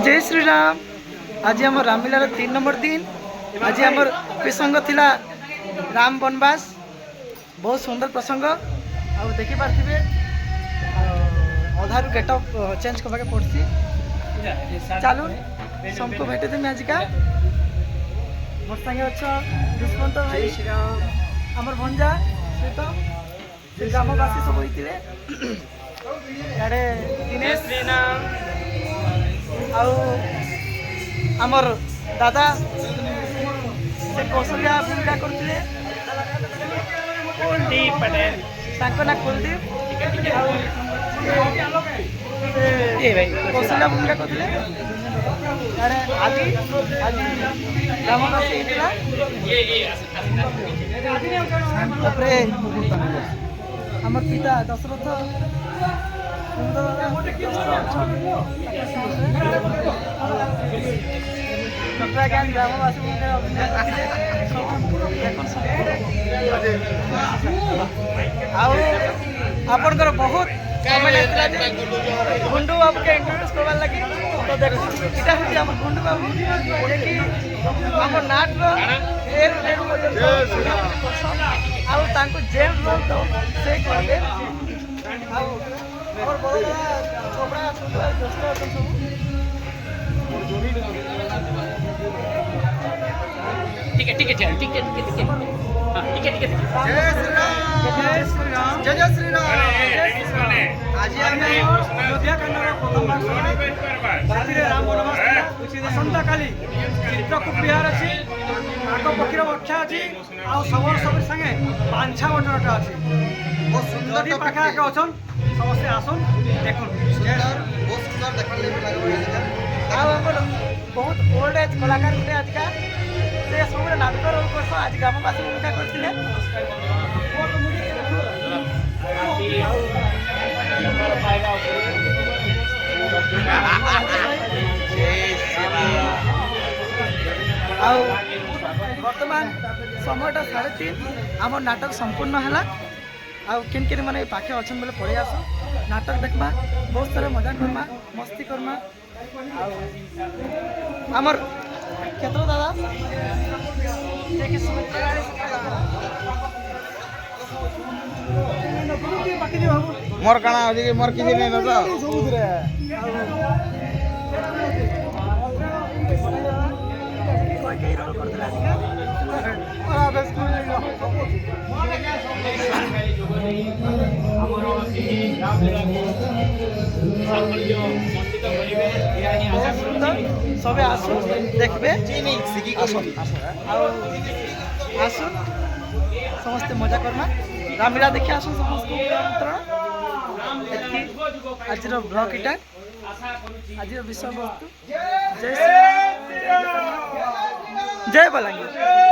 जय श्री राम। आज आम रामलीलार 3 नंबर दिन। आज आम प्रसंग थिला राम वनवास। बहुत सुंदर प्रसंग। आ देखि पार्थिबे अधारू गेटअप चेंज करवा के पड़सी। चलो सबको भेटे देमी आज का मोर संगे अच्छा दुष्मंत भाई आमर भंजा सहित से ग्रामवासी सब होते यारे दिनेश आउ आमर दादा से कौशल्या भूमिका करते कुलदीप पटेल ना कुलदीप कौशल्या भूमिका करते आज आज ग्रामवासी आमर पिता दशरथ ग्रामवासी आपणकर बहुत गुंडू बाबू के इंट्रोड्यूस करवार लगे तो देखो इटा हूँ आम गुंडू बाबू कि आम नाट आउ जेल रोल से कहे और बहुत कपड़ा दोस्त अच्छा सब ठीक है ठीक है ठीक है ठीक है ठीक है ठीक है ठीक है जय श्री राम जय जय श्री राम। आज आमे अयोध्या खंडर प्रथम भाग राम वनवास असंता काली चित्रकूट विहार अच्छी आग पक्षीर बक्षा अच्छी आ सबर सब संगे बांछा बटनटा अच्छी बहुत सुंदर पाखा आगे अच्छन समस्ते आसन देख बहुत सुंदर देखा बहुत ओल्ड एज कलाकार गुटे आज का से सब नाटक रोल कर आज ग्रामवासी भूमिका करते बर्तमान समयटा 3:30 आम नाटक संपूर्ण है किन किन मैंने पाखे अच्छा बोले पड़े आस नाटक देखमा बहुत सारा मजा करमा मस्ती करमा आमर क्षेत्र दादा मोर काना हो मोर किसी नहीं दादा सबे आसु देखबे आसु समस्ते मजा करमा रामलीला देखी आसु समस्त आज ब्लॉग इटा आज विषय वस्तु जय बलांगीर।